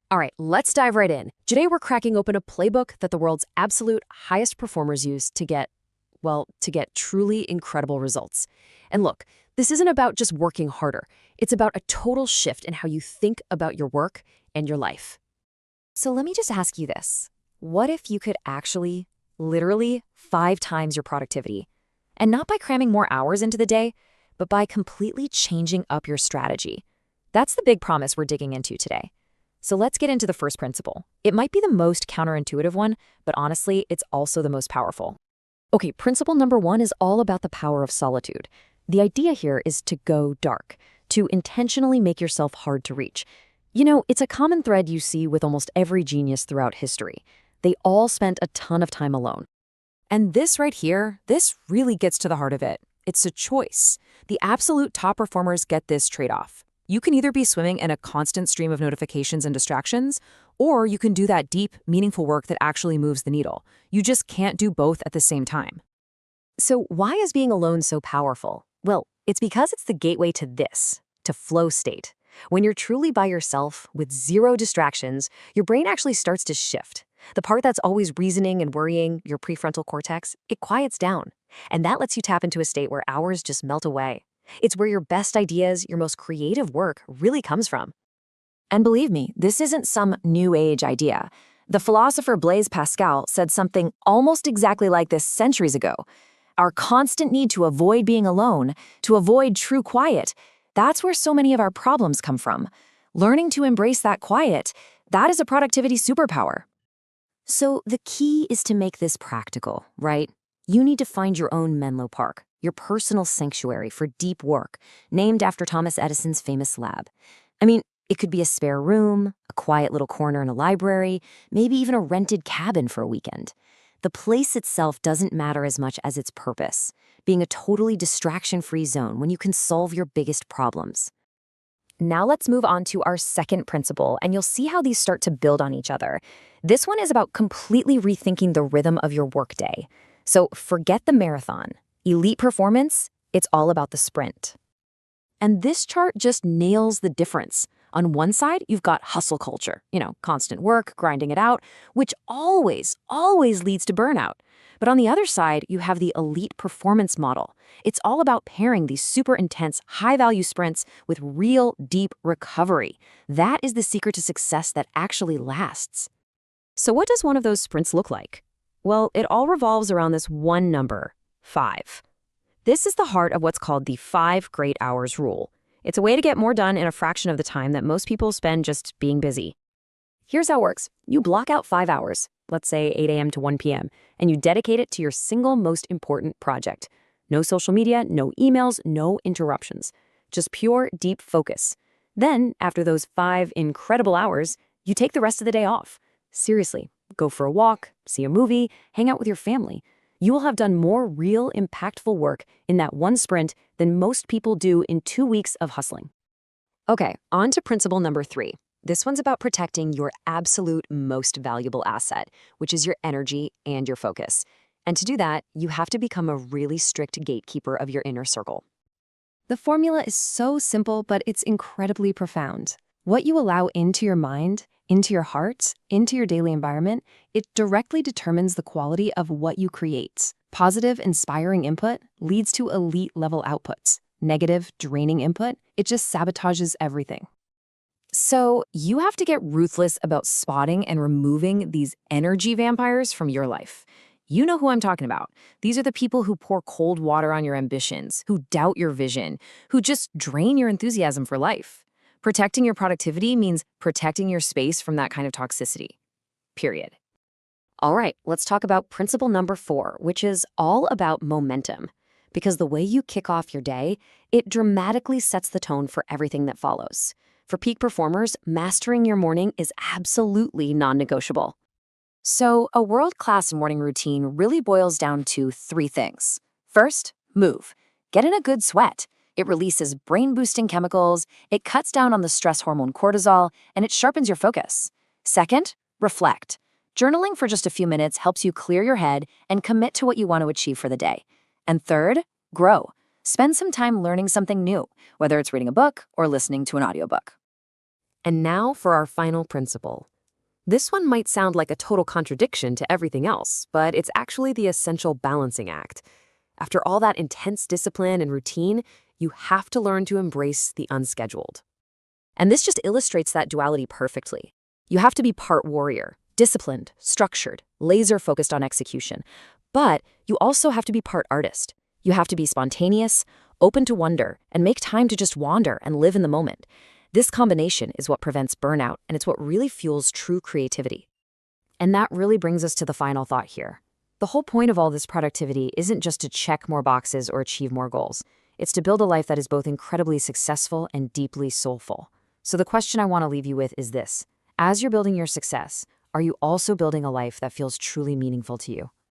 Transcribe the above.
All right, let's dive right in. Today we're cracking open a playbook that the world's absolute highest performers use to get, well, to get truly incredible results. And look, this isn't about just working harder. It's about a total shift in how you think about your work and your life. So let me just ask you this. What if you could actually, literally, 5 times your productivity? And not by cramming more hours into the day, but by completely changing up your strategy. That's the big promise we're digging into today. So let's get into the first principle. It might be the most counterintuitive one, but honestly, it's also the most powerful. Okay, principle number 1 is all about the power of solitude. The idea here is to go dark, to intentionally make yourself hard to reach. You know, it's a common thread you see with almost every genius throughout history. They all spent a ton of time alone. And this right here, this really gets to the heart of it. It's a choice. The absolute top performers get this trade-off. You can either be swimming in a constant stream of notifications and distractions, or you can do that deep, meaningful work that actually moves the needle. You just can't do both at the same time. So why is being alone so powerful? Well, it's because it's the gateway to this, to flow state. When you're truly by yourself, with zero distractions, your brain actually starts to shift. The part that's always reasoning and worrying, your prefrontal cortex, it quiets down. And that lets you tap into a state where hours just melt away. It's where your best ideas, your most creative work really comes from. And believe me, this isn't some new age idea. The philosopher Blaise Pascal said something almost exactly like this centuries ago. Our constant need to avoid being alone, to avoid true quiet, that's where so many of our problems come from. Learning to embrace that quiet, that is a productivity superpower. So the key is to make this practical, right? You need to find your own Menlo Park, your personal sanctuary for deep work, named after Thomas Edison's famous lab. I mean, it could be a spare room, a quiet little corner in a library, maybe even a rented cabin for a weekend. The place itself doesn't matter as much as its purpose, being a totally distraction-free zone when you can solve your biggest problems. Now let's move on to our second principle, and you'll see how these start to build on each other. This one is about completely rethinking the rhythm of your workday. So forget the marathon. Elite performance, it's all about the sprint. And this chart just nails the difference. On one side, you've got hustle culture, constant work, grinding it out, which always leads to burnout. But on the other side, you have the elite performance model. It's all about pairing these super intense, high-value sprints with real, deep recovery. That is the secret to success that actually lasts. So what does one of those sprints look like? Well, it all revolves around this one number, 5. This is the heart of what's called the 5 great hours rule. It's a way to get more done in a fraction of the time that most people spend just being busy. Here's how it works. You block out 5 hours, let's say 8 a.m. to 1 p.m., and you dedicate it to your single most important project. No social media, no emails, no interruptions. Just pure, deep focus. Then, after those 5 incredible hours, you take the rest of the day off. Seriously, go for a walk, see a movie, hang out with your family. You will have done more real, impactful work in that one sprint than most people do in 2 weeks of hustling. Okay, on to principle number 3. This one's about protecting your absolute most valuable asset, which is your energy and your focus. And to do that, you have to become a really strict gatekeeper of your inner circle. The formula is so simple, but it's incredibly profound. What you allow into your mind, into your heart, into your daily environment, it directly determines the quality of what you create. Positive, inspiring input leads to elite-level outputs. Negative, draining input, it just sabotages everything. So you have to get ruthless about spotting and removing these energy vampires from your life. You know who I'm talking about. These are the people who pour cold water on your ambitions, who doubt your vision, who just drain your enthusiasm for life. Protecting your productivity means protecting your space from that kind of toxicity. Period. All right, let's talk about principle number 4, which is all about momentum. Because the way you kick off your day, it dramatically sets the tone for everything that follows. For peak performers, mastering your morning is absolutely non-negotiable. So a world-class morning routine really boils down to 3 things. First, move. Get in a good sweat. It releases brain-boosting chemicals, it cuts down on the stress hormone cortisol, and it sharpens your focus. Second, reflect. Journaling for just a few minutes helps you clear your head and commit to what you want to achieve for the day. And third, grow. Spend some time learning something new, whether it's reading a book or listening to an audiobook. And now for our final principle. This one might sound like a total contradiction to everything else, but it's actually the essential balancing act. After all that intense discipline and routine, you have to learn to embrace the unscheduled. And this just illustrates that duality perfectly. You have to be part warrior, disciplined, structured, laser-focused on execution. But you also have to be part artist. You have to be spontaneous, open to wonder, and make time to just wander and live in the moment. This combination is what prevents burnout, and it's what really fuels true creativity. And that really brings us to the final thought here. The whole point of all this productivity isn't just to check more boxes or achieve more goals. It's to build a life that is both incredibly successful and deeply soulful. So the question I want to leave you with is this. As you're building your success, are you also building a life that feels truly meaningful to you?